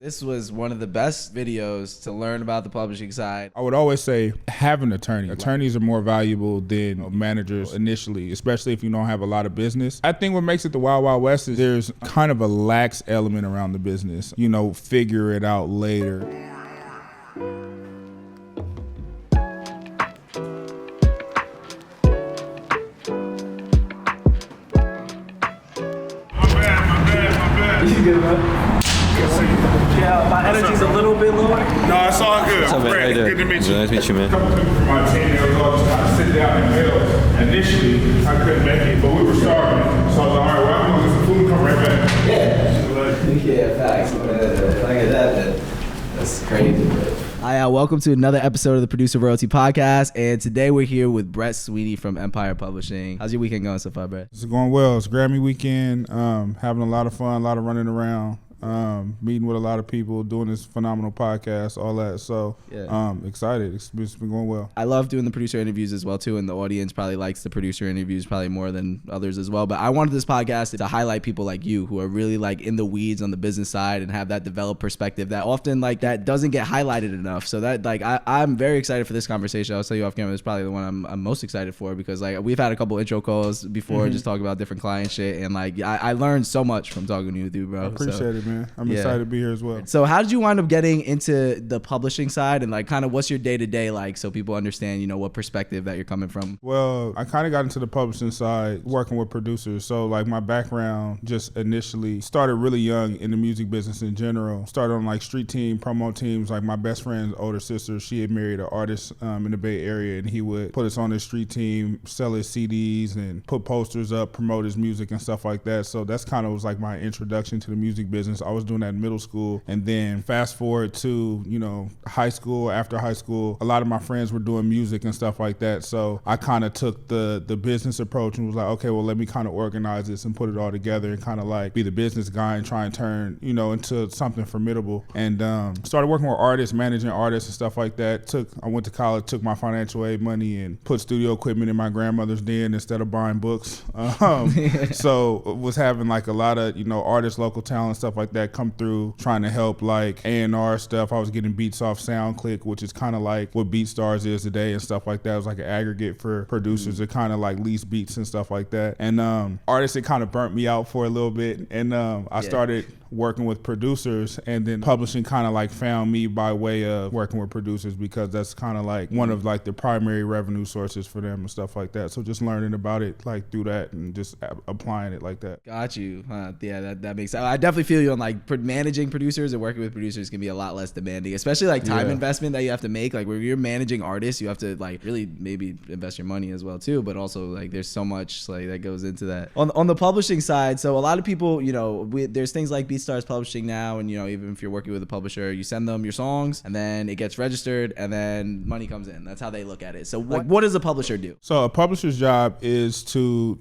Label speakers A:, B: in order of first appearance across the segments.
A: This was one of the best videos to learn about the publishing side.
B: I would always say have an attorney. Attorneys are more valuable than managers initially, especially if you don't have a lot of business. I think what makes it the Wild Wild West is there's kind of a lax element around the business. Figure it out later.
C: You good, bro? Yeah, my energy's a little bit lower.
D: No, it's all good.
E: What's up, man?
D: Brett, good to meet you.
E: Nice to meet you, man.
B: A couple people from my team, they was all just trying to sit down and build. Initially, I couldn't make it, but we were starving. So I was like, all right, well, I'm going to get some food and come right back.
A: Yeah, facts. Look at that. That's crazy. Hi, welcome to another episode of the Producer Royalty Podcast, and today we're here with Brett Sweeney from Empire Publishing. How's your weekend going so far, Brett?
B: It's going well. It's Grammy weekend, having a lot of fun, a lot of running around. Meeting with a lot of people, doing this phenomenal podcast, all that. So, excited. It's been going well.
A: I love doing the producer interviews as well too, and the audience probably likes the producer interviews probably more than others as well. But I wanted this podcast to highlight people like you who are really like in the weeds on the business side and have that developed perspective that often like that doesn't get highlighted enough. So that like I'm very excited for this conversation. I'll tell you off camera, it's probably the one I'm most excited for because like we've had a couple intro calls before, just talking about different client shit, and like I learned so much from talking to you, bro.
B: I appreciate it, man. I'm excited to be here as well.
A: So how did you wind up getting into the publishing side, and like kind of what's your day-to-day like so people understand, what perspective that you're coming from?
B: Well, I kind of got into the publishing side working with producers. So like my background just initially started really young in the music business in general. Started on like street team, promo teams. Like my best friend's older sister, she had married an artist in the Bay Area, and he would put us on his street team, sell his CDs and put posters up, promote his music and stuff like that. So that's kind of was like my introduction to the music business. I was doing that in middle school, and then fast forward to high school. After high school, a lot of my friends were doing music and stuff like that, so I kind of took the business approach and was like, okay, well, let me kind of organize this and put it all together and kind of like be the business guy and try and turn into something formidable. And started working with artists, managing artists and stuff like that. I went to college, took my financial aid money and put studio equipment in my grandmother's den instead of buying books. So was having like a lot of artists, local talent, stuff like that come through, trying to help like A&R stuff. I was getting beats off SoundClick, which is kind of like what BeatStars is today and stuff like that. It was like an aggregate for producers to kind of like lease beats and stuff like that. And artists, it kind of burnt me out for a little bit. And I started working with producers, and then publishing kind of like found me by way of working with producers because that's kind of like one of like the primary revenue sources for them and stuff like that. So just learning about it like through that and just applying it like that.
A: Got you. Yeah, that makes sense. I definitely feel you on like managing producers and working with producers can be a lot less demanding, especially like time investment that you have to make. Like where you're managing artists, you have to like really maybe invest your money as well too, but also like there's so much like that goes into that. On the publishing side, so a lot of people, there's things like BeatStars Publishing now, and even if you're working with a publisher, you send them your songs and then it gets registered and then money comes in. That's how they look at it. So what does a publisher do?
B: So a publisher's job is to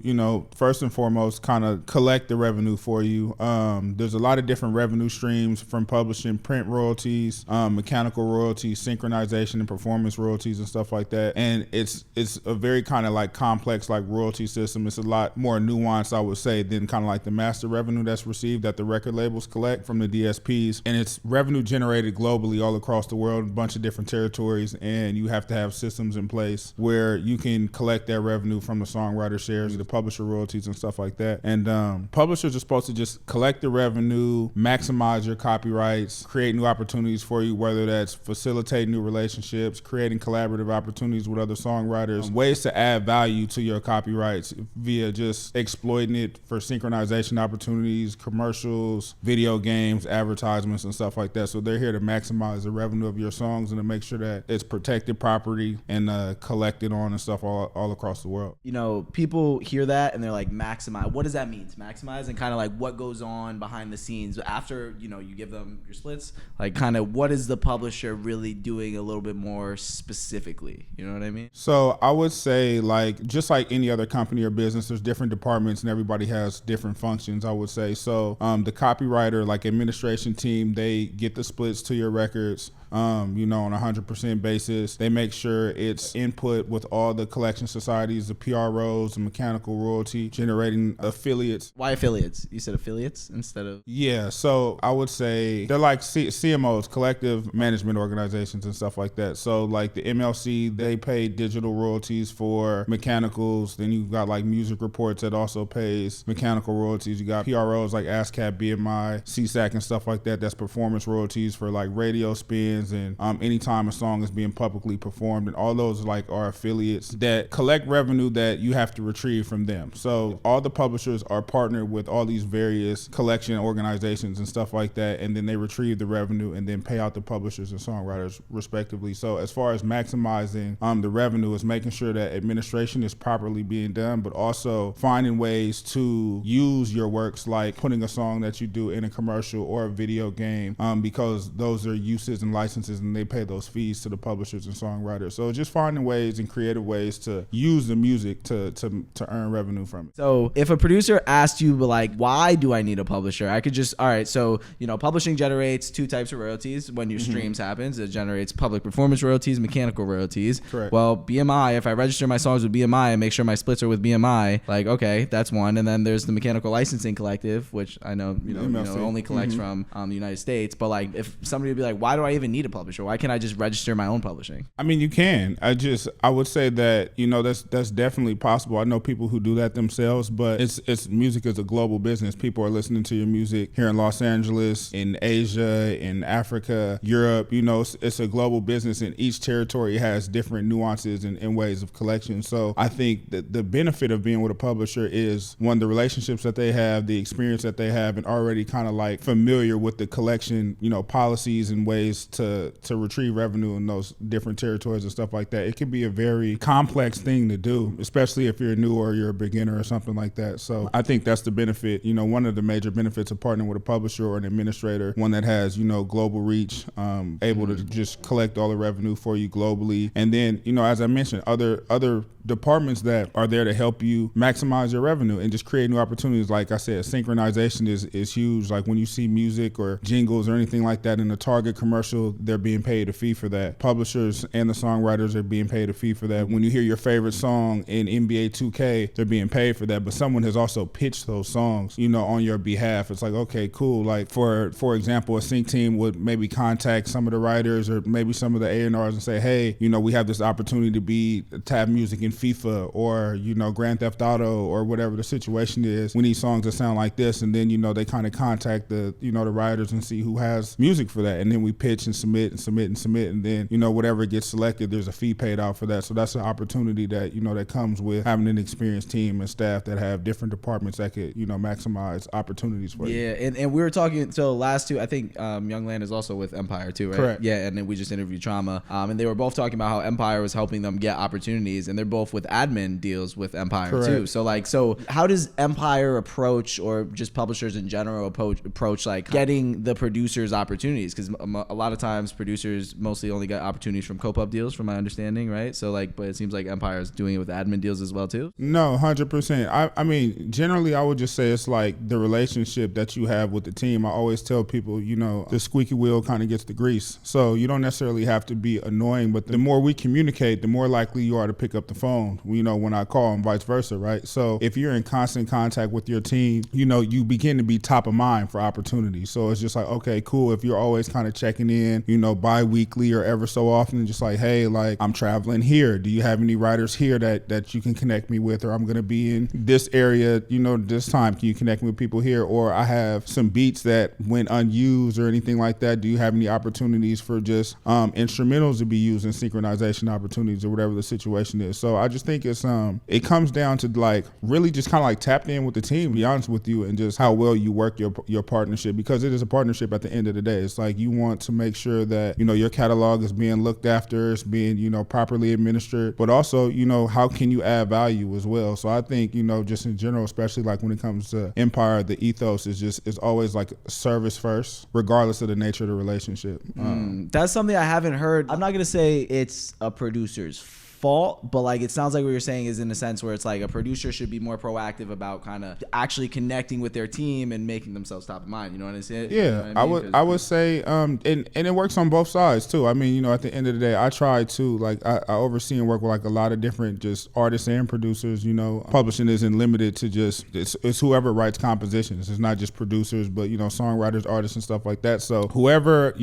B: first and foremost kind of collect the revenue for you. There's a lot of different revenue streams from publishing: print royalties, mechanical royalties, synchronization and performance royalties and stuff like that. And it's a very kind of like complex like royalty system. It's a lot more nuanced, I would say, than kind of like the master revenue that's received that the record labels collect from the DSPs. And it's revenue generated globally all across the world, a bunch of different territories, and you have to have systems in place where you can collect that revenue from the songwriter shares, the publisher royalties and stuff like that. And publishers are supposed to just collect the revenue, maximize your copyrights, create new opportunities for you, whether that's facilitating new relationships, creating collaborative opportunities with other songwriters, ways to add value to your copyrights via just exploiting it for synchronization opportunities, commercials, video games, advertisements and stuff like that. So they're here to maximize the revenue of your songs and to make sure that it's protected property and collected on and stuff all across the world.
A: People hear that and they're like, maximize. What does that mean? To maximize, and kind of like what goes on behind the scenes after you give them your splits, like kind of what is the publisher really doing a little bit more specifically? You know what I mean?
B: So I would say like just like any other company or business, there's different departments and everybody has different functions, I would say. So the copywriter, like administration team, they get the splits to your records. On a 100% basis. They make sure it's input with all the collection societies, the PROs, the mechanical royalty generating affiliates.
A: Why affiliates? You said affiliates instead of...
B: Yeah, Yeah, so I would say they're like CMOs, collective management organizations and stuff like that. So like the MLC, they pay digital royalties for mechanicals. Then you've got like Music Reports that also pays mechanical royalties. You got PROs like ASCAP, BMI, CSAC and stuff like that. That's performance royalties for like radio spins and anytime a song is being publicly performed. And all those like are affiliates that collect revenue that you have to retrieve from them. So all the publishers are partnered with all these various collection organizations and stuff like that, and then they retrieve the revenue and then pay out the publishers and songwriters respectively. So as far as maximizing the revenue is making sure that administration is properly being done, but also finding ways to use your works, like putting a song that you do in a commercial or a video game, because those are uses and licenses and they pay those fees to the publishers and songwriters. So just finding ways and creative ways to use the music to earn revenue from it.
A: So if a producer asked you like, why do I need a publisher? I could just, all right, so, you know, publishing generates two types of royalties. When your streams happens, it generates public performance royalties, mechanical royalties.
B: Correct.
A: Well, BMI, if I register my songs with BMI and make sure my splits are with BMI, like, okay, that's one. And then there's the Mechanical Licensing Collective, which I know, only collects from the United States. But like, if somebody would be like, why do I even need a publisher? Why can't I just register my own publishing?
B: I mean, you can. I would say that, that's definitely possible. I know people who do that themselves, but it's music is a global business. People are listening to your music here in Los Angeles, in Asia, in Africa, Europe. It's a global business, and each territory has different nuances and ways of collection. So I think that the benefit of being with a publisher is, one, the relationships that they have, the experience that they have, and already kind of like familiar with the collection, policies and ways to retrieve revenue in those different territories and stuff like that. It can be a very complex thing to do, especially if you're new or you're a beginner or something like that. So I think that's the benefit, one of the major benefits of partnering with a publisher or an administrator, one that has, global reach, able to just collect all the revenue for you globally. And then, as I mentioned, other departments that are there to help you maximize your revenue and just create new opportunities. Like I said, synchronization is huge. Like when you see music or jingles or anything like that in a Target commercial, they're being paid a fee for that. Publishers and the songwriters are being paid a fee for that. When you hear your favorite song in NBA 2K, they're being paid for that. But someone has also pitched those songs, on your behalf. It's like, okay, cool. Like for example, a sync team would maybe contact some of the writers or maybe some of the A&Rs and say, hey, we have this opportunity to have music in FIFA or, Grand Theft Auto or whatever the situation is. We need songs that sound like this. And then, they kind of contact the writers and see who has music for that. And then we pitch and submit. And then, whatever gets selected, there's a fee paid out for that. So that's an opportunity that, that comes with having an experienced team and staff that have different departments that could, maximize opportunities for you.
A: Yeah. And we were talking, so last two, I think Young Land is also with Empire too, right?
B: Correct.
A: Yeah. And then we just interviewed Trauma. And they were both talking about how Empire was helping them get opportunities, and they're both with admin deals with Empire. Correct. Too. So how does Empire approach, or just publishers in general approach like getting the producers opportunities? Because a lot of times producers mostly only get opportunities from co-pub deals, from my understanding, right? So but it seems like Empire is doing it with admin deals as well too.
B: No, 100%. I mean, generally I would just say it's like the relationship that you have with the team. I always tell people, the squeaky wheel kind of gets the grease. So you don't necessarily have to be annoying, but the more we communicate, the more likely you are to pick up the phone, when I call, and vice versa, right? So if you're in constant contact with your team, you begin to be top of mind for opportunities. So it's just like, okay, cool. If you're always kind of checking in, bi-weekly or ever so often, just like, hey, like I'm traveling here. Do you have any writers here that you can connect me with? Or I'm going to be in this area, this time. Can you connect me with people here? Or I have some beats that went unused or anything like that. Do you have any opportunities for just instrumentals to be used in synchronization opportunities or whatever the situation is? So I just think it comes down to like really just kind of like tapped in with the team, to be honest with you, and just how well you work your partnership, because it is a partnership at the end of the day. It's like you want to make sure that, your catalog is being looked after, it's being, properly administered, but also, how can you add value as well? So I think, just in general, especially like when it comes to Empire, the ethos is always like service first, regardless of the nature of the relationship.
A: That's something I haven't heard. I'm not going to say it's a producer's fault, but like it sounds like what you're saying is in a sense where it's like a producer should be more proactive about kind of actually connecting with their team and making themselves top of mind. You know what I'm saying?
B: Yeah,
A: you know what I mean?
B: I would say, and it works on both sides too. I mean, at the end of the day, I try to like I oversee and work with like a lot of different just artists and producers. Publishing isn't limited to just it's whoever writes compositions. It's not just producers, but songwriters, artists, and stuff like that. So whoever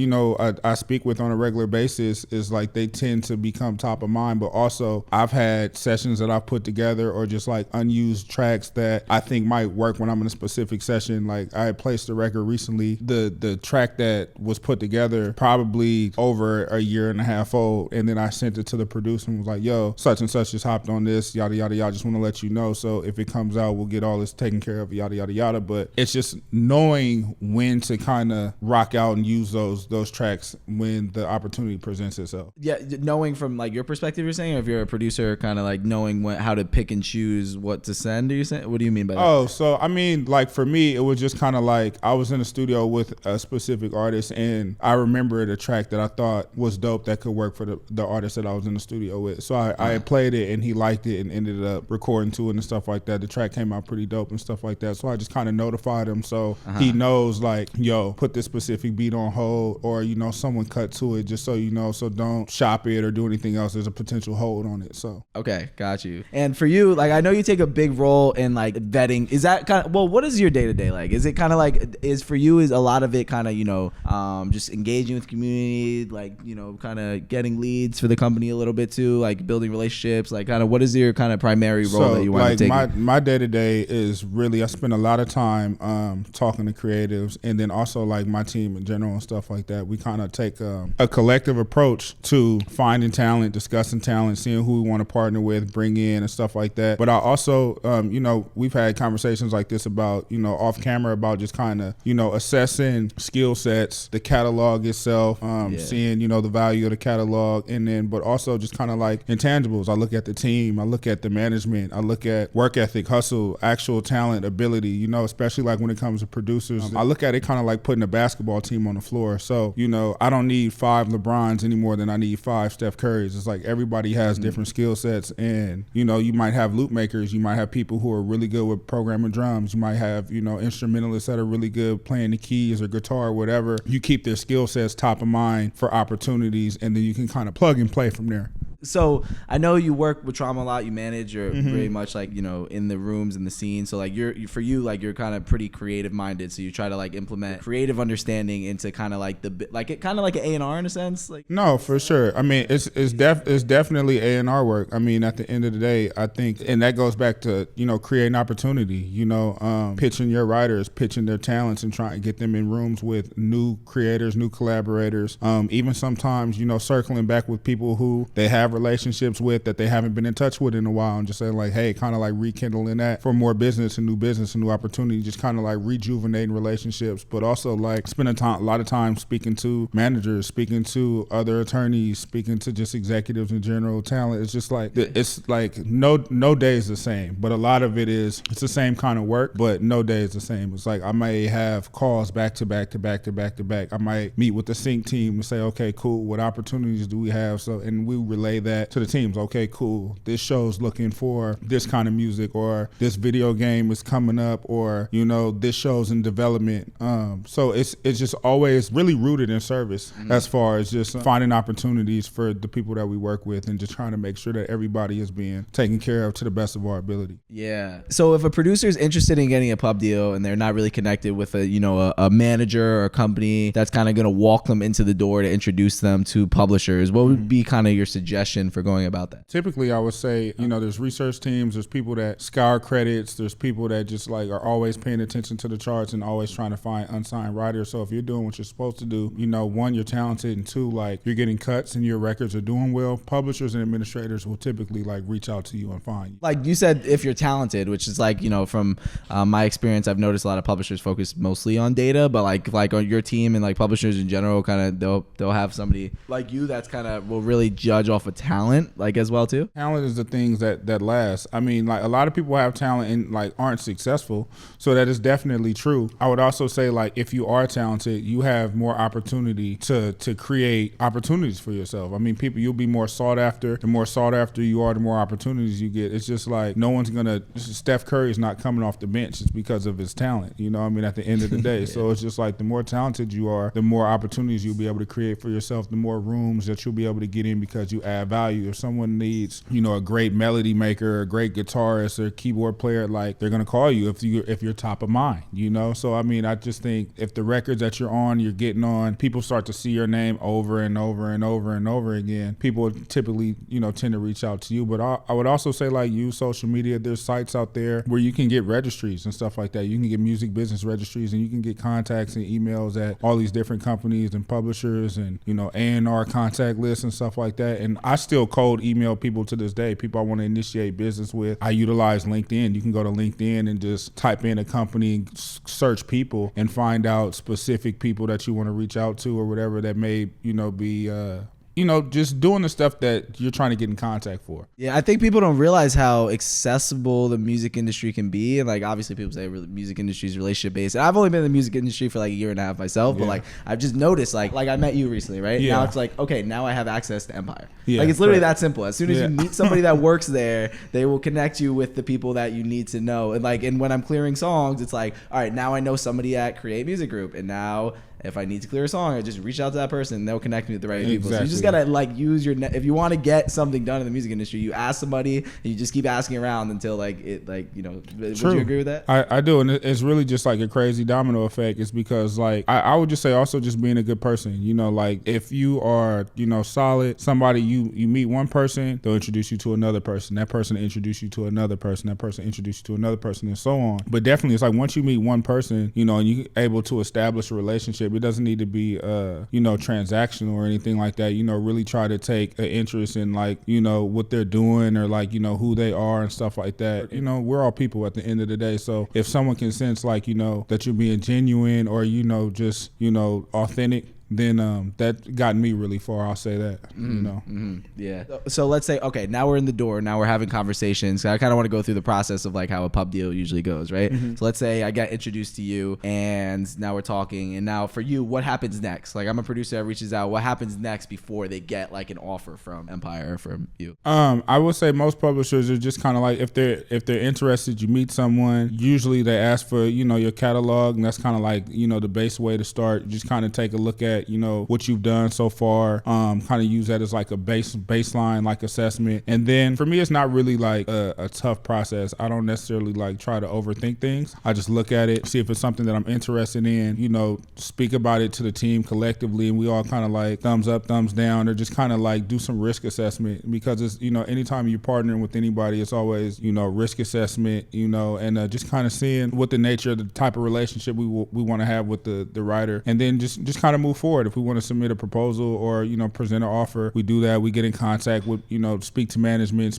B: I speak with on a regular basis is like they tend to become top of mind. But also, I've had sessions that I've put together or just like unused tracks that I think might work when I'm in a specific session. Like I had placed a record recently. The track that was put together probably over a year and a half old, and then I sent it to the producer and was like, yo, such and such just hopped on this, yada yada yada, just want to let you know, so if it comes out we'll get all this taken care of, yada yada yada. But it's just knowing when to kind of rock out and use those tracks when the opportunity presents itself.
A: Yeah, knowing from like your perspective, you're saying, or if you're a producer, kind of like knowing how to pick and choose what to send, are you saying? What do you mean by that?
B: Oh, so I mean, like for me, it was just kind of like I was in a studio with a specific artist, and I remembered a track that I thought was dope that could work for the artist that I was in the studio with. So I had played it, and he liked it, and ended up recording to it and stuff like that. The track came out pretty dope and stuff like that. So I just kind of notified him so he knows, like, yo, put this specific beat on hold, or someone cut to it, just so you know. So don't shop it or do anything else. There's a potential hold on it. So
A: okay, got you. And for you, like, I know you take a big role in like vetting. Is that kind of, well, what is your day to day like? Is it kind of like, is for you, is a lot of it kind of just engaging with community, like kind of getting leads for the company a little bit too, like building relationships, like kind of what is your kind of primary role that you want to take?
B: My day to day is really, I spend a lot of time talking to creatives, and then also like my team in general and stuff like that. We kind of take a collective approach to finding talent, discussing talent, seeing who we want to partner with, bring in, and stuff like that. But I also, we've had conversations like this about, off camera, about just kind of, assessing skill sets, the catalog itself, seeing, the value of the catalog, and then, but also just kind of like intangibles. I look at the team, I look at the management, I look at work ethic, hustle, actual talent, ability, especially like when it comes to producers. I look at it kind of like putting a basketball team on the floor. So, I don't need 5 LeBrons any more than I need 5 Steph Currys. It's like everybody has different skill sets, and, you might have loop makers, you might have people who are really good with programming drums, you might have, instrumentalists that are really good playing the keys or guitar or whatever. You keep their skill sets top of mind for opportunities, and then you can kind of plug and play from there.
A: So I know you work with Trauma a lot. You manage, you're very much like, in the rooms and the scene. So like you're kind of pretty creative minded. So you try to like implement creative understanding into kind of like kind of like an A&R in a sense. Like,
B: no, for sure. I mean, it's definitely A&R work. I mean, at the end of the day, I think, and that goes back to, creating opportunity, pitching your writers, pitching their talents, and trying to get them in rooms with new creators, new collaborators. Even sometimes, circling back with people who they have relationships with that they haven't been in touch with in a while, and just saying like, hey, kind of like rekindling that for more business and new opportunity, just kind of like rejuvenating relationships, but also like spending a lot of time speaking to managers, speaking to other attorneys, speaking to just executives in general, talent. It's just like, it's like no day is the same, but a lot of it is, it's the same kind of work, but no day is the same. It's like I may have calls back to back to back to back to back. I might meet with the sync team and say, okay, cool, what opportunities do we have? So, and we relay that to the teams. Okay, cool, this show's looking for this kind of music, or this video game is coming up, or this show's in development. So it's just always really rooted in service, as far as just finding opportunities for the people that we work with, and just trying to make sure that everybody is being taken care of to the best of our ability.
A: Yeah. So if a producer is interested in getting a pub deal and they're not really connected with a manager or a company that's kind of going to walk them into the door to introduce them to publishers, what would be kind of your suggestion for going about that?
B: Typically, I would say, there's research teams, there's people that scour credits, there's people that just like are always paying attention to the charts and always trying to find unsigned writers. So if you're doing what you're supposed to do, one, you're talented, and two, like you're getting cuts and your records are doing well, publishers and administrators will typically like reach out to you and find you.
A: Like you said, if you're talented, which is like, from my experience, I've noticed a lot of publishers focus mostly on data, but like on your team and like publishers in general, kind of they'll have somebody like you that's kind of will really judge off of talent like as well too?
B: Talent is the things that last. I mean, like a lot of people have talent and like aren't successful. So that is definitely true. I would also say like if you are talented, you have more opportunity to create opportunities for yourself. I mean, you'll be more sought after. The more sought after you are, the more opportunities you get. It's just like no one's gonna. Steph Curry is not coming off the bench just because of his talent. You know what I mean? At the end of the day, so it's just like the more talented you are, the more opportunities you'll be able to create for yourself. The more rooms that you'll be able to get in because you add value. If someone needs, a great melody maker, a great guitarist, or keyboard player, like they're gonna call you if you're top of mind. So I mean, I just think if the records that you're getting on, people start to see your name over and over and over and over again. People typically, tend to reach out to you. But I would also say like use social media. There's sites out there where you can get registries and stuff like that. You can get music business registries and you can get contacts and emails at all these different companies and publishers and, A&R contact lists and stuff like that. And I still cold email people to this day, people I want to initiate business with. I utilize LinkedIn. You can go to LinkedIn and just type in a company, search people and find out specific people that you want to reach out to or whatever that may, be just doing the stuff that you're trying to get in contact for.
A: Yeah, I think people don't realize how accessible the music industry can be. And like, obviously people say music industry is relationship based. And I've only been in the music industry for like a year and a half myself, but like, I've just noticed like I met you recently, right?
B: Yeah.
A: Now it's like, okay, now I have access to Empire.
B: Yeah,
A: like it's literally that simple. As soon as you meet somebody that works there, they will connect you with the people that you need to know. And when I'm clearing songs, it's like, all right, now I know somebody at Create Music Group. And now if I need to clear a song, I just reach out to that person and they'll connect me with the right people. So you just gotta like use your if you want to get something done in the music industry, you ask somebody and you just keep asking around until would you agree with that?
B: I do, and it's really just like a crazy domino effect. It's because like I would just say also just being a good person. Like if you are solid, somebody you meet one person, they'll introduce you to another person. That person introduce you to another person. That person introduce you to another person, and so on. But definitely, it's like once you meet one person, and you're able to establish a relationship. It doesn't need to be transactional or anything like that. Really try to take an interest in like what they're doing or like who they are and stuff like that. We're all people at the end of the day. So if someone can sense like that you're being genuine or just authentic, then that got me really far. I'll say that.
A: Yeah. So let's say, okay, now we're in the door. Now we're having conversations. I kind of want to go through the process of like how a pub deal usually goes, right? So let's say I get introduced to you and now we're talking. And now for you, what happens next? Like I'm a producer that reaches out. What happens next before they get like an offer from Empire or from you?
B: I would say most publishers are just kind of like if they're interested, you meet someone. Usually they ask for your catalog, and that's kind of like the base way to start. Just kind of take a look at what you've done so far, kind of use that as like a baseline like assessment. And then for me, it's not really like a tough process. I don't necessarily like try to overthink things. I just look at it, see if it's something that I'm interested in, speak about it to the team collectively, and we all kind of like thumbs up, thumbs down, or just kind of like do some risk assessment, because it's anytime you're partnering with anybody, it's always risk assessment, and just kind of seeing what the nature of the type of relationship we want to have with the writer, and then just kind of move forward. If we want to submit a proposal or present an offer, we do that. We get in contact with speak to management,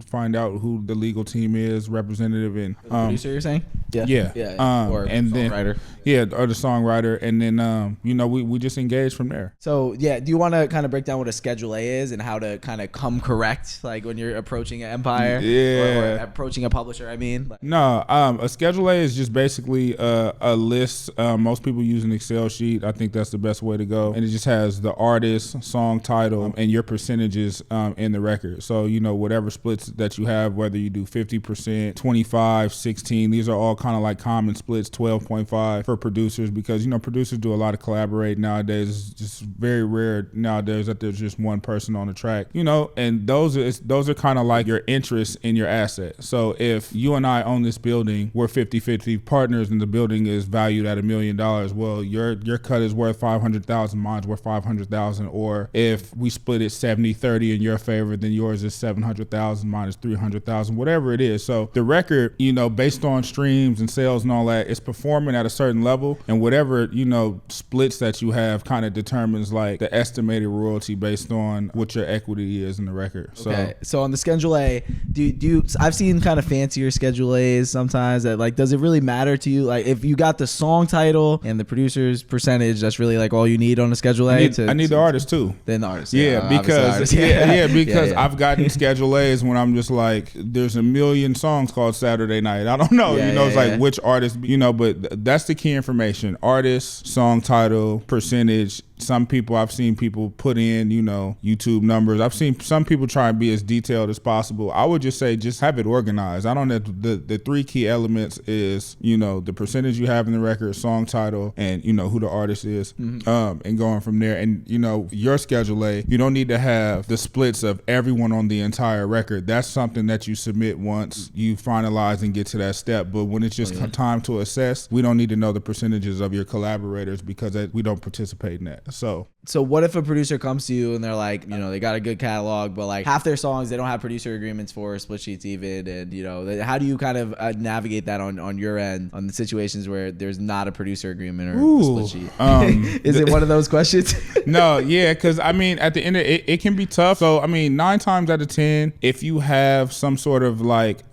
B: find out who the legal team is, representative, and
A: producer. You're saying?
B: Yeah.
A: Or
B: and
A: songwriter.
B: Then or the songwriter, and then we just engage from there.
A: So do you want to kind of break down what a Schedule A is and how to kind of come correct, like when you're approaching an Empire, or approaching a publisher?
B: No, a Schedule A is just basically a list. Most people use an Excel sheet. I think that's the best way to go, and it just has the artist, song title, and your percentages in the record. So whatever splits that you have, whether you do 50%, 25, 16, these are all kind of like common splits. 12.5 for producers, because producers do a lot of collaborate nowadays. It's just very rare nowadays that there's just one person on the track, and those are kind of like your interest in your asset. So if you and I own this building, we're 50-50 partners, and the building is valued at $1 million. Well, your cut is worth 500,000, mine's worth 500,000. Or if we split it 70-30 in your favor, then yours is 700,000, mine is 300,000, whatever it is. So the record, based on streams, streams and sales and all that, it's performing at a certain level, and whatever, you know, splits that you have kind of determines like the estimated royalty based on what your equity is in the record.
A: Okay. So on the Schedule A, do you I've seen kind of fancier Schedule A's sometimes that like, does it really matter to you? Like if you got the song title and the producer's percentage, that's really like all you need on the Schedule A?
B: I need the artist too.
A: Then the artist.
B: Yeah, because because I've gotten Schedule A's when I'm just like, there's a million songs called Saturday Night. I don't know, it's like which artist, you know, but that's the key information. Artist, song title, percentage. I've seen people put in, you know, YouTube numbers. I've seen some people try and be as detailed as possible. I would just say, just have it organized. I don't know, the three key elements is, you know, the percentage you have in the record, song title, and, you know, who the artist is, and going from there. And, you know, your Schedule A, you don't need to have the splits of everyone on the entire record. That's something that you submit once you finalize and get to that step. But when it's just time to assess, we don't need to know the percentages of your collaborators because we don't participate in that. So
A: what if a producer comes to you and they're like, you know, they got a good catalog, but like half their songs they don't have producer agreements for, split sheets even, and you know, how do you kind of navigate that on your end on the situations where there's not a producer agreement or a split sheet? Is it one of those questions?
B: No, yeah, because I mean, at the end of it can be tough. So I mean, 9 times out of 10, if you have some sort of like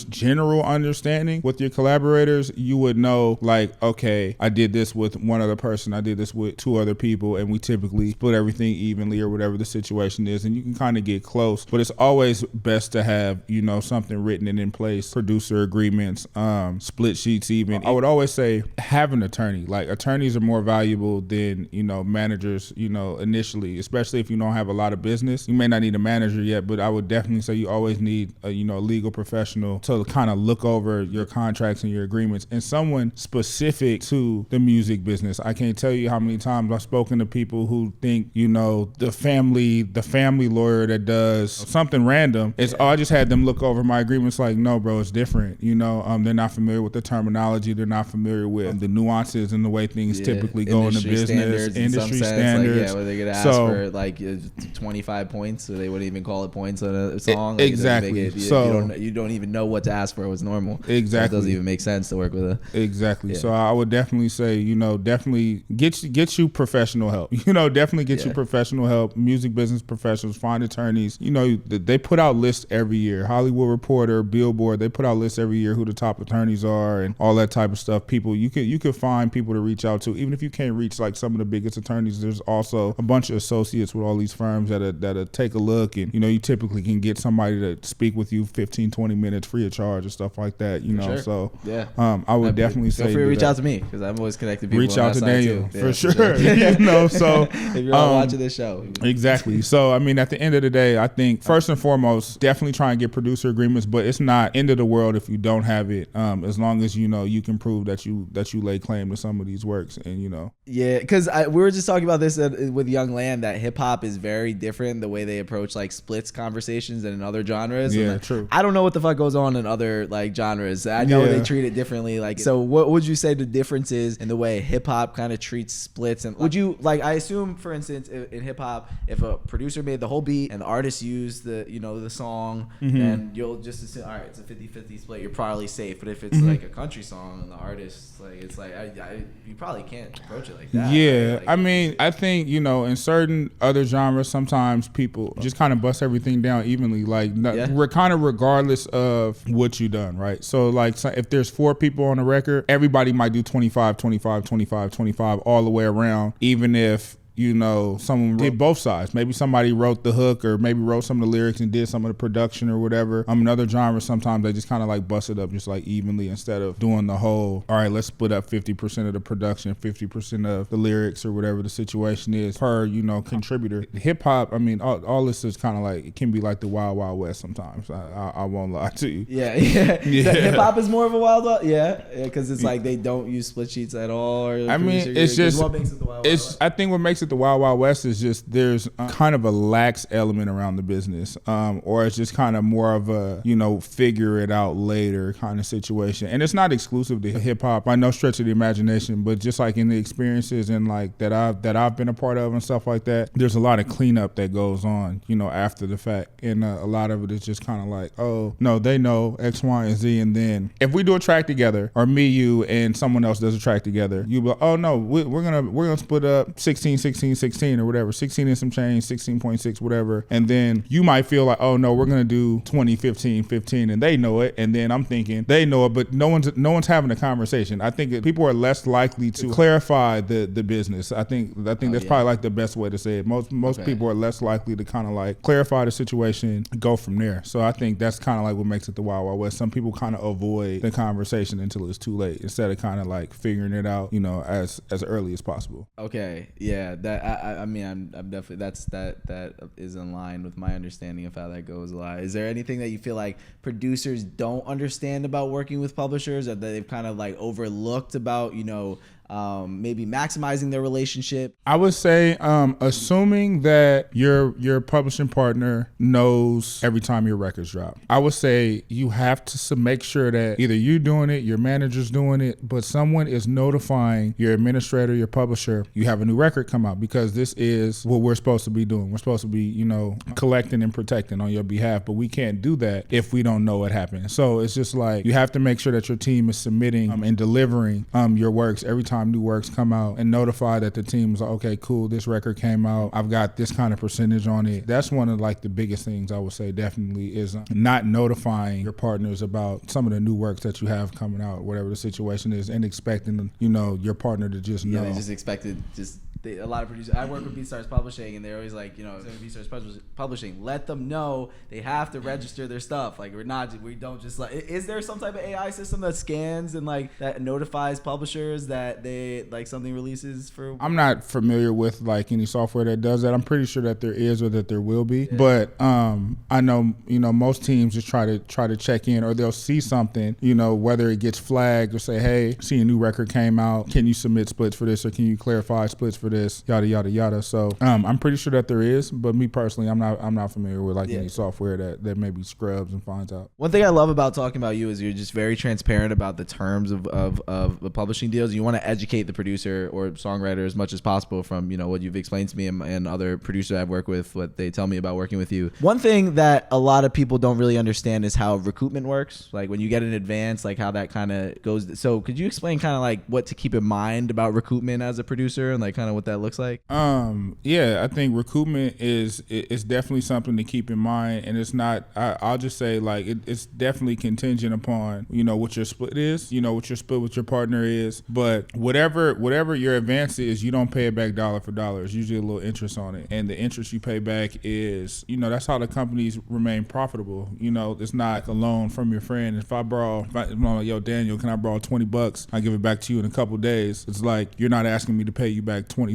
B: general understanding with your collaborators, you would know like, okay, I did this with one other person, I did this with 2 other people, and we typically split everything evenly or whatever the situation is, and you can kind of get close. But it's always best to have, you know, something written and in place, producer agreements, split sheets even. I would always say have an attorney. Like attorneys are more valuable than, you know, managers, you know, initially, especially if you don't have a lot of business. You may not need a manager yet, but I would definitely say you always need a, you know, a legal professional to kind of look over your contracts and your agreements, and someone specific to the music business. I can't tell you how many times I've spoken to people who think, you know, the family lawyer that does something random. I just had them look over my agreements like, no, bro, it's different. You know, they're not familiar with the terminology. They're not familiar with the nuances and the way things typically go in the business. Industry standards.
A: Like, where they're going to ask for like 25 points, so they wouldn't even call it points on a song. Like,
B: exactly.
A: You don't even know what to ask for. It was normal.
B: Exactly.
A: It doesn't even make sense to work with a.
B: Exactly. Yeah. So I would definitely say, you know, definitely get you professional help. You know, definitely get you professional help. Music business professionals, find attorneys. You know, they put out lists every year. Hollywood Reporter, Billboard, they put out lists every year who the top attorneys are and all that type of stuff. People, you could find people to reach out to. Even if you can't reach like some of the biggest attorneys, there's also a bunch of associates with all these firms that take a look, and you know, you typically can get somebody to speak with you 15-20 minutes free of charge or stuff like that. You know, so I would definitely say
A: feel free to reach out to me because I'm always connected people.
B: Reach out to Daniel
A: too.
B: for sure. You know, so
A: if you're all watching this show,
B: exactly. So I mean, at the end of the day, I think first and foremost, definitely try and get producer agreements, but it's not end of the world if you don't have it. As long as you know you can prove that you lay claim to some of these works, and you know.
A: Yeah, because we were just talking about this with Young Land, that hip hop is very different the way they approach like splits conversations than in other genres.
B: Yeah, true.
A: I don't know what the fuck goes on in other like genres. I know they treat it differently. Like, so what would you say the difference is in the way hip hop kind of treats splits? And would you like? I assume, for instance, in hip hop, if a producer made the whole beat and the artist used the song, then you'll just assume, all right, it's a 50-50 split. You're probably safe. But if it's like a country song and the artist, like, it's like you probably can't approach it like that.
B: Yeah,
A: right? Like,
B: I mean, I think, you know, in certain other genres, sometimes people just kind of bust everything down evenly. Like, we're kind of regardless of what you done, right? So, like, if there's 4 people on a record, everybody might do 25, 25, 25, 25 all the way around, even if, you know, someone did both sides. Maybe somebody wrote the hook or maybe wrote some of the lyrics and did some of the production or whatever. In other genres, sometimes they just kind of like bust it up just like evenly instead of doing the whole, all right, let's split up 50% of the production, 50% of the lyrics or whatever the situation is per, you know, contributor. Hip hop, I mean, all this is kind of like, it can be like the Wild Wild West sometimes. I won't lie to you.
A: Yeah. Hip hop is more of a Wild Wild, because it's like they don't use split sheets at all. Or
B: I mean, it's just,
A: what makes it the Wild Wild West?
B: I think what makes it it the Wild Wild West is just there's kind of a lax element around the business, or it's just kind of more of a, figure it out later kind of situation. And it's not exclusive to hip hop by no stretch of the imagination, but just like in the experiences and like that I've been a part of and stuff like that, there's a lot of cleanup that goes on, after the fact. And a lot of it is just kind of like, oh, no, they know X, Y, and Z. And then if we do a track together, or me, you, and someone else does a track together, you be like, oh no, we're gonna split up 16, 16, 16 or whatever, 16 and some change, 16.6, whatever. And then you might feel like, oh no, we're gonna do 20, 15, 15, and they know it. And then I'm thinking they know it, but no one's having a conversation. I think people are less likely to clarify the business. I think that's probably like the best way to say it. Most people are less likely to kind of like clarify the situation, go from there. So I think that's kind of like what makes it the Wild Wild West. Some people kind of avoid the conversation until it's too late, instead of kind of like figuring it out, as early as possible.
A: Okay, yeah, that I'm definitely that is in line with my understanding of how that goes a lot. Is there anything that you feel like producers don't understand about working with publishers, or that they've kind of like overlooked about, maybe maximizing their relationship?
B: I would say assuming that your publishing partner knows every time your records drop. I would say you have to make sure that either you're doing it, your manager's doing it, but someone is notifying your administrator, your publisher, you have a new record come out, because this is what we're supposed to be doing. We're supposed to be, collecting and protecting on your behalf, but we can't do that if we don't know what happened. So it's just like you have to make sure that your team is submitting and delivering your works every time new works come out, and notify that the team is like, okay, cool, this record came out, I've got this kind of percentage on it. That's one of like the biggest things I would say definitely is not notifying your partners about some of the new works that you have coming out, whatever the situation is, and expecting your partner to just know.
A: Yeah, they just expected a lot of producers. I work with BeatStars Publishing, and they're always like, BeatStars Publishing, let them know they have to register their stuff. Like we don't just like. Is there some type of AI system that scans and like that notifies publishers that they like something releases for?
B: I'm not familiar with like any software that does that. I'm pretty sure that there is, or that there will be. Yeah. But I know most teams just try to check in, or they'll see something, whether it gets flagged or say, hey, see a new record came out, can you submit splits for this, or can you clarify splits for this, yada yada yada. So I'm pretty sure that there is, but me personally, I'm not familiar with like any software that maybe scrubs and finds out.
A: One thing I love about talking about you is you're just very transparent about the terms of the publishing deals. You want to educate the producer or songwriter as much as possible from what you've explained to me and other producers I've worked with, what they tell me about working with you. One thing that a lot of people don't really understand is how recoupment works, like when you get an advance, like how that kind of goes. So could you explain kind of like what to keep in mind about recoupment as a producer, and like kind of what that looks like?
B: Yeah, I think recoupment is definitely something to keep in mind, and it's not. I'll just say like it's definitely contingent upon what your split is, what your split with your partner is. But whatever your advance is, you don't pay it back dollar for dollar. It's usually a little interest on it, and the interest you pay back is that's how the companies remain profitable. It's not a loan from your friend. If I'm like, yo, Daniel, can I borrow $20? I give it back to you in a couple days. It's like you're not asking me to pay you back $25.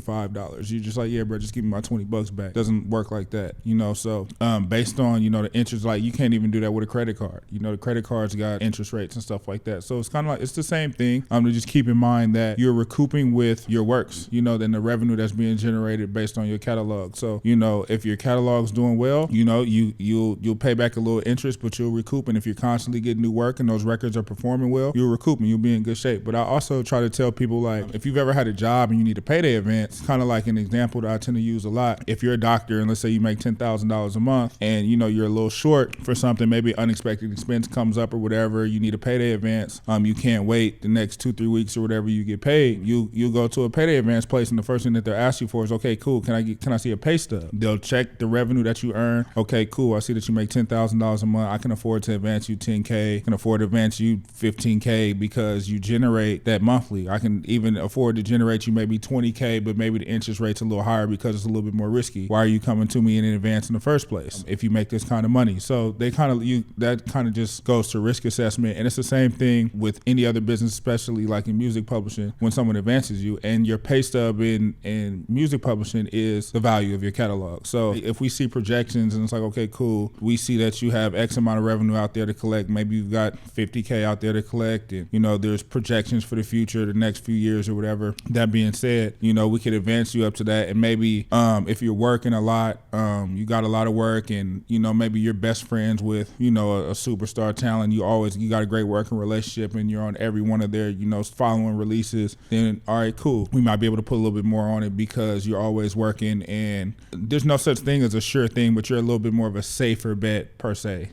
B: You're just like, yeah, bro, just give me my $20 back. Doesn't work like that, So based on the interest, like you can't even do that with a credit card. The credit cards got interest rates and stuff like that. So it's kind of like it's the same thing. To just keep in mind that you're recouping with your works, then the revenue that's being generated based on your catalog. So if your catalog's doing well, you'll pay back a little interest, but you'll recoup. And if you're constantly getting new work and those records are performing well, you'll recoup and you'll be in good shape. But I also try to tell people, like, if you've ever had a job and you need a payday advance, kind of like an example that I tend to use a lot. If you're a doctor and let's say you make $10,000 a month and you're a little short for something, maybe unexpected expense comes up or whatever, you need a payday advance. You can't wait the next 2-3 weeks or whatever you get paid. You go to a payday advance place, and the first thing that they'll ask you for is, okay, cool, can I see a pay stub? They'll check the revenue that you earn. Okay, cool, I see that you make $10,000 a month. I can afford to advance you $10K. I can afford to advance you $15K because you generate that monthly. I can even afford to generate you maybe $20K, but maybe the interest rate's a little higher because it's a little bit more risky. Why are you coming to me in advance in the first place if you make this kind of money? So that kind of just goes to risk assessment. And it's the same thing with any other business, especially like in music publishing. When someone advances you, and your pay stub in music publishing is the value of your catalog. So if we see projections and it's like, okay, cool, we see that you have X amount of revenue out there to collect. Maybe you've got $50K out there to collect, and there's projections for the future, the next few years or whatever. That being said, we could advance you up to that. And maybe if you're working a lot, you got a lot of work, and maybe you're best friends with a superstar talent. You got a great working relationship, and you're on every one of their following releases. Then all right, cool. We might be able to put a little bit more on it because you're always working, and there's no such thing as a sure thing, but you're a little bit more of a safer bet per se.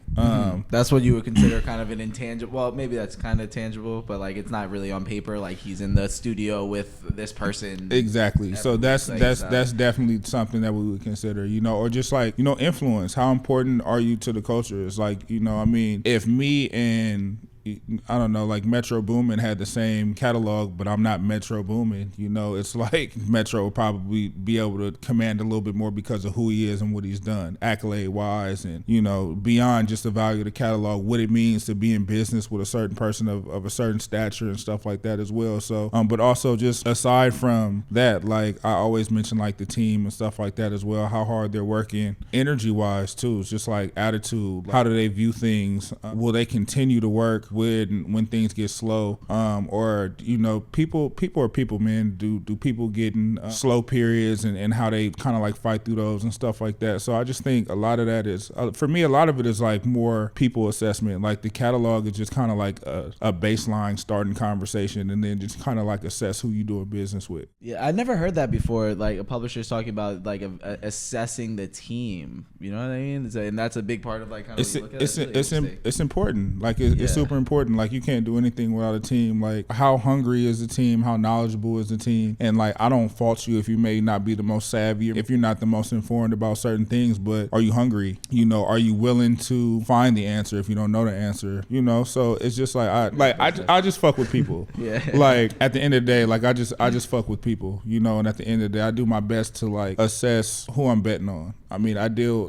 A: That's what you would consider kind of an intangible. Well, maybe that's kind of tangible, but like it's not really on paper. Like he's in the studio with this person.
B: Exactly. So that's definitely something that we would consider. Or just like influence. How important are you to the culture? It's like if me and I don't know, like Metro Boomin had the same catalog, but I'm not Metro Boomin. It's like Metro will probably be able to command a little bit more because of who he is and what he's done, accolade-wise, and beyond just the value of the catalog, what it means to be in business with a certain person of a certain stature and stuff like that as well. So, but also just aside from that, like I always mention like the team and stuff like that as well, how hard they're working, energy-wise too. It's just like attitude. How do they view things? Will they continue to work when things get slow, or people are people, man. Do people get in slow periods and how they kind of like fight through those and stuff like that. So I just think a lot of that is for me, a lot of it is like more people assessment. Like the catalog is just kind of like a baseline starting conversation, and then just kind of like assess who you doing business with.
A: Yeah, I never heard that before. Like a publisher's talking about like assessing the team. You know what I mean? And that's a big part of like kind of
B: it's important. Like it's super important. Like you can't do anything without a team. Like how hungry is the team? How knowledgeable is the team? And like I don't fault you if you may not be the most savvy, if you're not the most informed about certain things, but are you hungry? Are you willing to find the answer if you don't know the answer? So it's just like I just fuck with people.
A: Yeah.
B: Like at the end of the day, like I just fuck with people. And at the end of the day, I do my best to like assess who I'm betting on. I mean,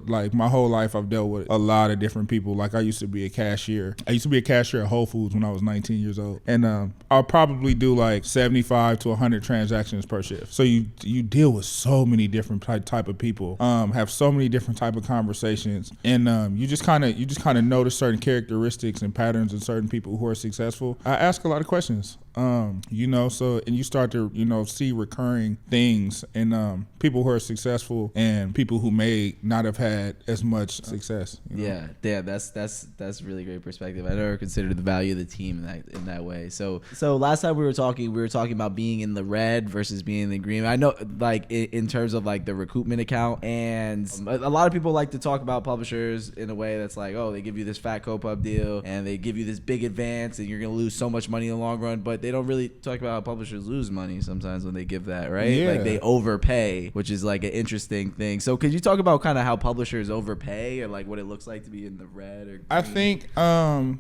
B: like my whole life I've dealt with a lot of different people. Like I used to be a cashier. I used to be a cashier at Whole Foods when I was 19 years old. And I'll probably do like 75 to 100 transactions per shift. So you deal with so many different type of people, have so many different type of conversations. And you just kind of notice certain characteristics and patterns in certain people who are successful. I ask a lot of questions. And you start to, see recurring things in people who are successful and people who may not have had as much success.
A: Yeah, that's really great perspective. I never considered the value of the team in that way. So last time we were talking about being in the red versus being in the green. I know like in terms of like the recoupment account, and a lot of people like to talk about publishers in a way that's like, oh, they give you this fat co-pub deal and they give you this big advance and you're going to lose so much money in the long run, but they don't really talk about how publishers lose money sometimes when they give that, right?
B: Yeah.
A: Like they overpay, which is like an interesting thing. So could you talk about kind of how publishers overpay or like what it looks like to be in the red or green?
B: I think, I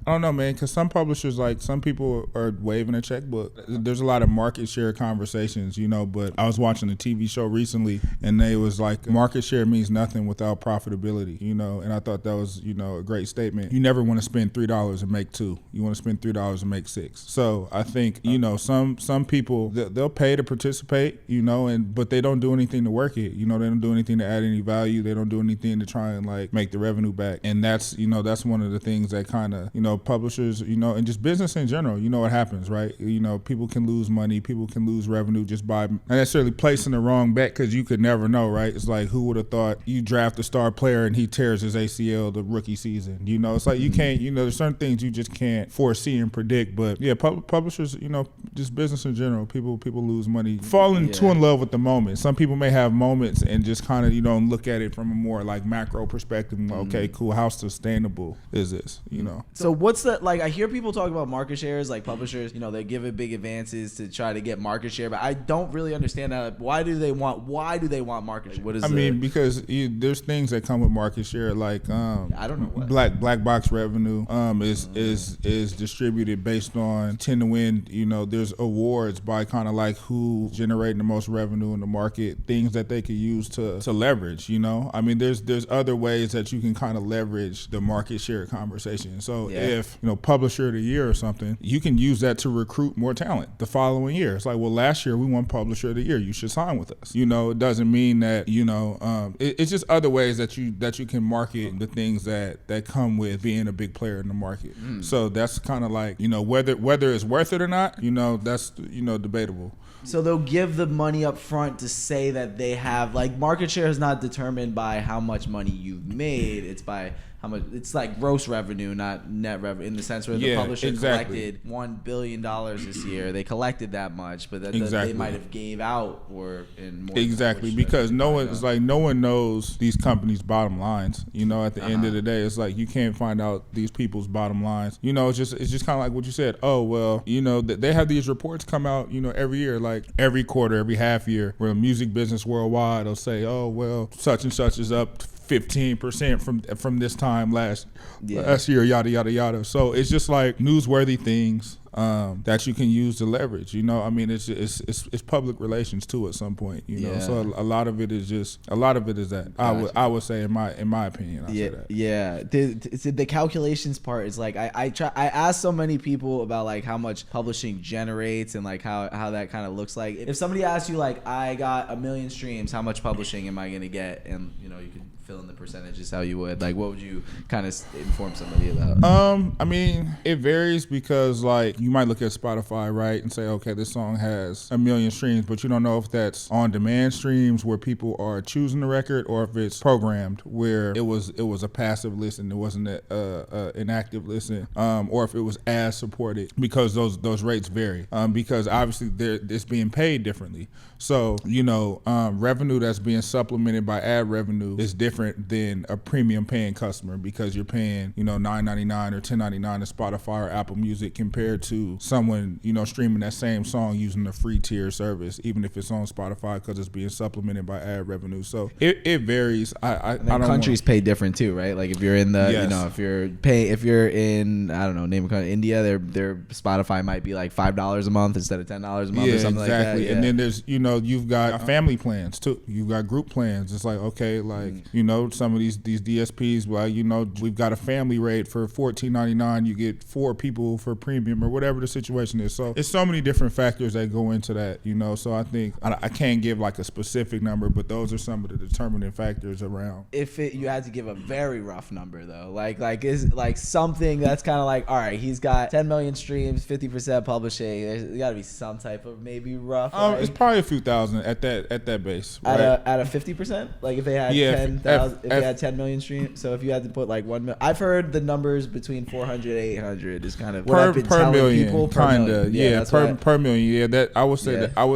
B: don't know, man, because some publishers, like some people are waving a checkbook. There's a lot of market share conversations, but I was watching a TV show recently and they was like, market share means nothing without profitability, and I thought that was, a great statement. You never want to spend $3 and make $2. You want to spend $3 and make $6. So I think, some people, they'll pay to participate, but they don't do anything to work it. They don't do anything to add any value. They don't do anything to try and like make the revenue back. And that's one of the things that kind of, publishers, and just business in general, what happens, right? People can lose money, people can lose revenue just by not necessarily placing the wrong bet, because you could never know, right? It's like, who would have thought you draft a star player and he tears his ACL the rookie season? It's like you can't, there's certain things you just can't foresee and predict. But yeah, publishers, just business in general, people lose money, falling too in love with the moment. Some people may have moments and just kind of, look at it from a more like macro perspective. Okay, cool. How sustainable is this?
A: So what's the, like, I hear people talk about market shares, like publishers, they give it big advances to try to get market share, but I don't really understand that. Why do they want market share? What is
B: because there's things that come with market share, like
A: I don't know what
B: black box revenue is distributed based on 10 to win. There's awards by kind of like who generating the most revenue in the market, things that they could use to leverage. There's other ways that you can kind of leverage the market share conversation. So if publisher of the year or something, you can use that to recruit more talent the following year. It's like, well, last year we won publisher of the year, you should sign with us. It doesn't mean that it's just other ways that you can market the things that come with being a big player in the market. So that's kind of like, whether it's it's worth it or not, that's debatable.
A: So they'll give the money up front to say that they have, like, market share is not determined by how much money you've made. It's by how much. It's like gross revenue, not net revenue, in the sense where the publisher collected $1 billion this year. They collected that much, but they might have gave out or in more.
B: Exactly, because no one knows these companies' bottom lines. At the end of the day, it's like you can't find out these people's bottom lines. It's just kind of like what you said. Oh well, they have these reports come out, every year, like every quarter, every half year, where the music business worldwide will say, oh well, such and such is up 15% from this time last year, yada yada yada. So it's just like newsworthy things that you can use to leverage. It's public relations too at some point. So a lot of it is that. Gotcha. I would say in my opinion. Say that.
A: Yeah. The calculations part is like I ask so many people about like how much publishing generates and like how that kind of looks like. If somebody asks you like, I got 1 million streams, how much publishing am I gonna get? And you can fill in the percentages how you would. Like, what would you kind of inform somebody about?
B: It varies because like you might look at Spotify, right, and say, okay, this song has 1 million streams, but you don't know if that's on demand streams where people are choosing the record, or if it's programmed where it was a passive listen, it wasn't an active listen, or if it was ad supported, because those rates vary, because obviously it's being paid differently. So revenue that's being supplemented by ad revenue is different than a premium paying customer, because you're paying $9.99 or $10.99 to Spotify or Apple Music compared to someone streaming that same song using the free tier service, even if it's on Spotify, because it's being supplemented by ad revenue. So it varies. I don't
A: countries pay different too, right? Like if you're in the if you're in, I don't know, name a country, India, their Spotify might be like $5 a month instead of $10 a month or something like that. Yeah.
B: And then there's you've got family plans too. You've got group plans. It's like, okay, like some of these DSPs, well, we've got a family rate for $14.99. You get 4 people for premium or whatever the situation is. So it's so many different factors that go into that, So I think I can't give like a specific number, but those are some of the determining factors around.
A: If you had to give a very rough number though, like is like something that's kind of like, all right, he's got 10 million streams, 50% publishing. There's got to be some type of maybe rough.
B: It's probably a few thousand at that base. Right?
A: At a 50%, like if they had 10,000. If you had 10 million streams, so if you had to put like 1 million, I've heard the numbers between 400 and 800 is kind of what I've been telling
B: million,
A: people.
B: Per million. Yeah, that I would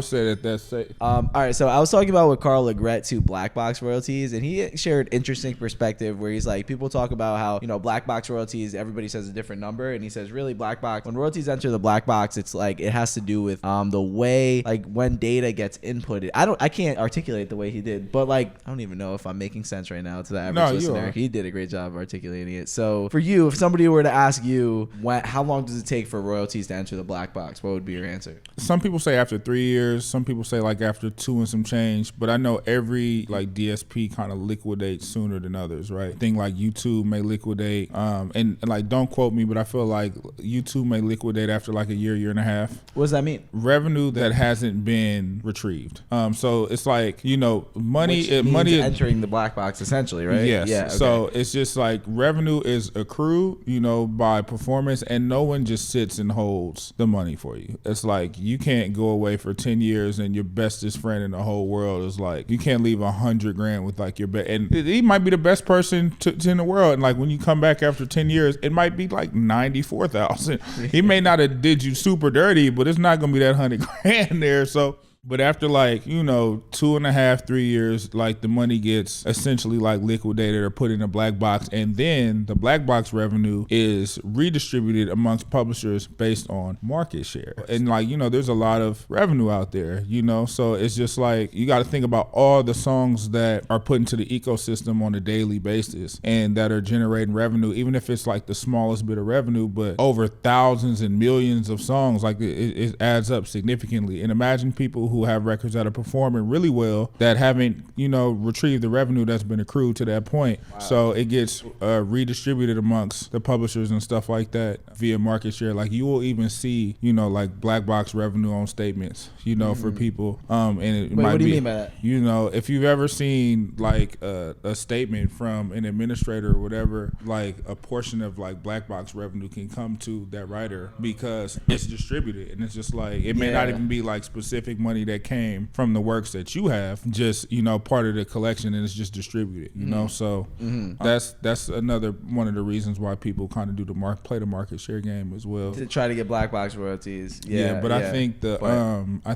B: say that's safe.
A: All right, so I was talking about with Carl Legret to Black Box royalties, and he shared interesting perspective where he's like, people talk about how Black Box royalties, everybody says a different number, and he says really Black Box, when royalties enter the Black Box, it's like it has to do with the way like when data gets inputted. I can't articulate the way he did, but like I don't even know if I'm making sense right now to the average listener. He did a great job of articulating it. So for you, if somebody were to ask you how long does it take for royalties to enter the Black Box, what would be your answer?
B: Some people say after 3 years, some people say like after 2 and some change, but I know every like DSP kind of liquidates sooner than others, right? Thing like YouTube may liquidate, and like don't quote me, but I feel like YouTube may liquidate after like a year and a half.
A: What does that mean?
B: Revenue that hasn't been retrieved. So it's like money is
A: entering the Black Box essentially, right?
B: Yes.
A: Yeah. Okay.
B: So it's just like revenue is accrued, by performance, and no one just sits and holds the money for you. It's like you can't go away for 10 years and your bestest friend in the whole world is like, you can't leave $100,000 with like your best, and he might be the best person in the world, and like when you come back after 10 years, it might be like 94,000. He may not have did you super dirty, but it's not gonna be that $100,000 there. So. But after like, 2.5, 3 years, like the money gets essentially like liquidated or put in a black box. And then the black box revenue is redistributed amongst publishers based on market share. And like, there's a lot of revenue out there, so it's just like, you got to think about all the songs that are put into the ecosystem on a daily basis and that are generating revenue, even if it's like the smallest bit of revenue, but over thousands and millions of songs, like it adds up significantly. And imagine people people who have records that are performing really well that haven't, retrieved the revenue that's been accrued to that point. Wow. So it gets redistributed amongst the publishers and stuff like that via market share. Like you will even see, like black box revenue on statements, for people. And it might
A: what do you
B: be,
A: mean by that?
B: If you've ever seen like a statement from an administrator or whatever, like a portion of like black box revenue can come to that writer because it's distributed, and it's just like it may not even be like specific money that came from the works that you have, just part of the collection, and it's just distributed. So that's another one of the reasons why people kind of do play the market share game as well
A: to try to get black box royalties.
B: I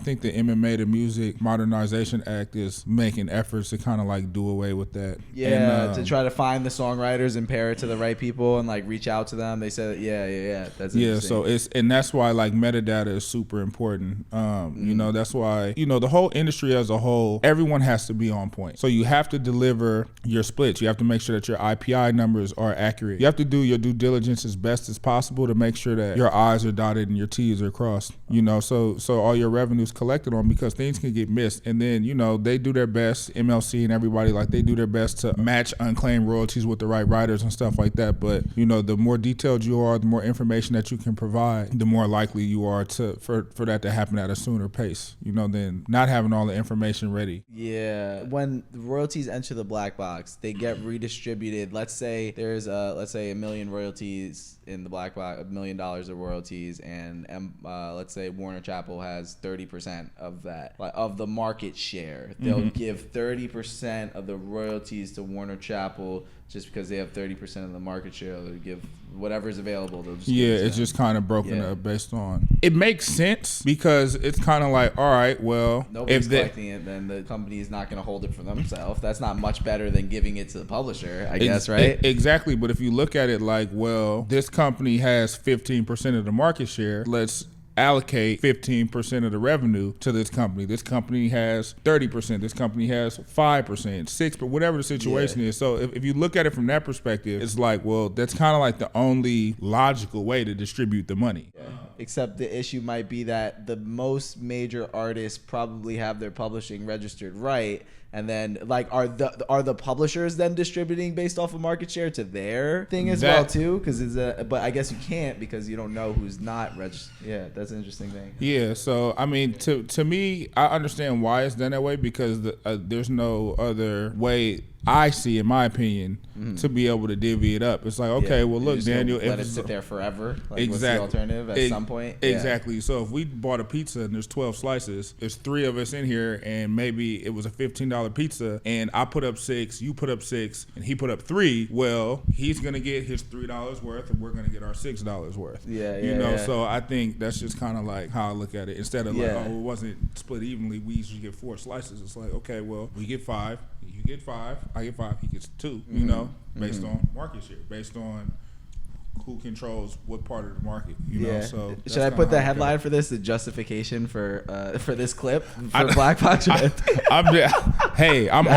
B: think the MMA to Music Modernization Act is making efforts to kind of like do away with that.
A: To try to find the songwriters and pair it to the right people and like reach out to them. They said that's interesting.
B: So that's why like metadata is super important. That's why the whole industry as a whole, everyone has to be on point. So you have to deliver your splits. You have to make sure that your IPI numbers are accurate. You have to do your due diligence as best as possible to make sure that your I's are dotted and your T's are crossed. So all your revenue's collected on, because things can get missed. And then they do their best, MLC and everybody, like they do their best to match unclaimed royalties with the right writers and stuff like that. But the more detailed you are, the more information that you can provide, the more likely you are for that to happen at a sooner pace, than not having all the information ready.
A: Yeah. When the royalties enter the black box, they get redistributed. Let's say there's $1 million royalties in the black box, $1 million of royalties, and let's say Warner Chappell has 30% of that, like of the market share. They'll give 30% of the royalties to Warner Chappell just because they have 30% of the market share. They'll give whatever's available. They'll just
B: it's just kind of broken up based on. It makes sense because it's kind of like, all right, well,
A: nobody's collecting it, then the company is not going to hold it for themselves. That's not much better than giving it to the publisher, I guess, right?
B: Exactly. But if you look at it like, well, this company has 15% of the market share. Let's allocate 15% of the revenue to this company. This company has 30%. This company has 5%, 6%, whatever the situation is. So if you look at it from that perspective, it's like, well, that's kind of like the only logical way to distribute the money.
A: Yeah. Except the issue might be that the most major artists probably have their publishing registered right. And then, like, are the publishers then distributing based off of market share to their thing as well too? Because but I guess you can't because you don't know who's not registered. Yeah, that's an interesting thing.
B: Yeah, so I mean, to me, I understand why it's done that way because there's no other way I see, in my opinion, to be able to divvy it up. It's like, okay, well, look, Daniel,
A: let it sit there forever. Like, what's the alternative at some point?
B: Exactly. So if we bought a pizza and there's 12 slices, there's 3 of us in here, and maybe it was a $15 pizza, and I put up 6, you put up 6, and he put up 3. Well, he's gonna get his $3 worth, and we're gonna get our $6 worth. So I think that's just kind of like how I look at it. Instead of like, oh, it wasn't split evenly, we usually get 4 slices. It's like, okay, well, we get 5, you get 5, I get 5, he gets 2. Based on market share, based on who controls what part of the market, So
A: should I put the headline for this? The justification for this clip for Black Box?
B: I'm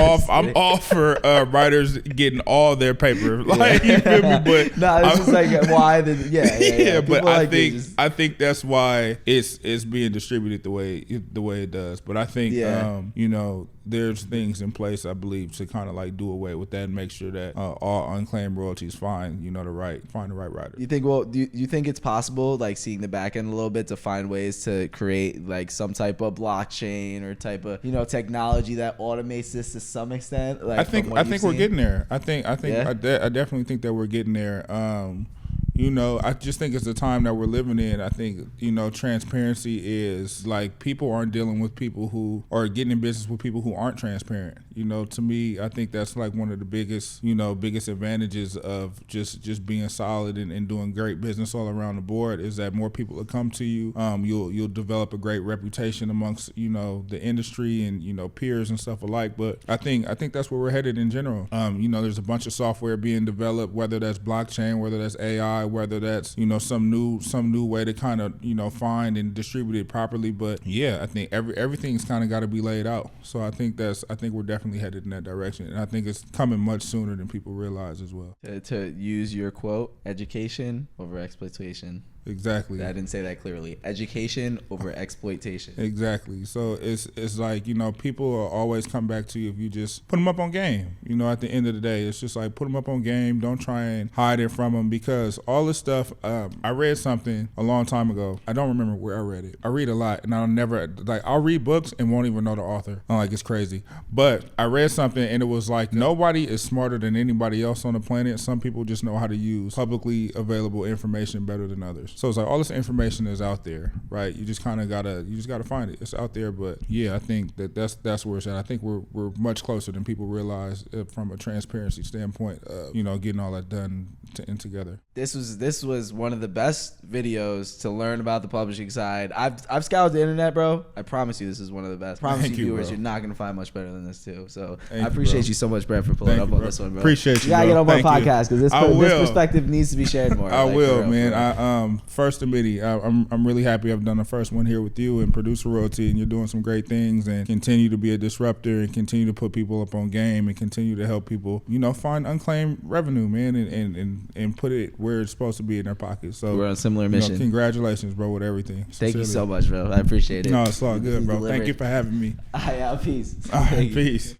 B: all for writers getting all their paper. Like, you feel me? But
A: it's just like why the
B: But I think that's why it's being distributed the way it does. But I think there's things in place, I believe, to kind of like do away with that and make sure that all unclaimed royalties find the right writer.
A: You think? Well, do you think it's possible, like seeing the back end a little bit, to find ways to create like some type of blockchain or type of technology that automates this to some extent? Like, I think
B: we're getting there. I definitely think that we're getting there. I just think it's the time that we're living in. I think, transparency is like people aren't dealing with people who are getting in business with people who aren't transparent. To me, I think that's like one of the biggest advantages of just being solid and doing great business all around the board is that more people will come to you. You'll develop a great reputation amongst, the industry and, peers and stuff alike. But I think that's where we're headed in general. There's a bunch of software being developed, whether that's blockchain, whether that's AI, whether that's some new way to kind of find and distribute it properly. But I think everything's kind of got to be laid out. So I think we're definitely headed in that direction, and I think it's coming much sooner than people realize as well.
A: To use your quote, education over exploitation.
B: Exactly.
A: I didn't say that clearly. Education over exploitation.
B: Exactly. So it's like, you know, people will always come back to you if you just put them up on game. You know, at the end of the day, it's just like put them up on game. Don't try and hide it from them, because all this stuff. I read something a long time ago. I don't remember where I read it. I read a lot, and I'll read books and won't even know the author. I'm like, it's crazy. But I read something, and it was like, nobody is smarter than anybody else on the planet. Some people just know how to use publicly available information better than others. So it's like all this information is out there, right? You just gotta find it. It's out there. But yeah, I think that's where it's at. I think we're much closer than people realize from a transparency standpoint of, you know, getting all that done and together.
A: This was one of the best videos to learn about the publishing side. I've scoured the internet, bro. I promise you, this is one of the best. Promise you, viewers, you're not gonna find much better than this too. So I appreciate you so much, Brett, for pulling up on this one, bro.
B: Appreciate you.
A: You gotta get on my podcast, because this
B: this
A: perspective needs to be shared more.
B: I will, man. I first committee. I'm really happy I've done the first one here with you and Producer Royalty, and you're doing some great things and continue to be a disruptor and continue to put people up on game and continue to help people, you know, find unclaimed revenue, man, and put it where it's supposed to be in their pockets. So
A: we're on a similar mission.
B: You know, congratulations, bro, with everything.
A: Sincerely. Thank you so much, bro. I appreciate it.
B: No, it's all good, bro. Thank you for having me.
A: Peace.
B: All right, peace.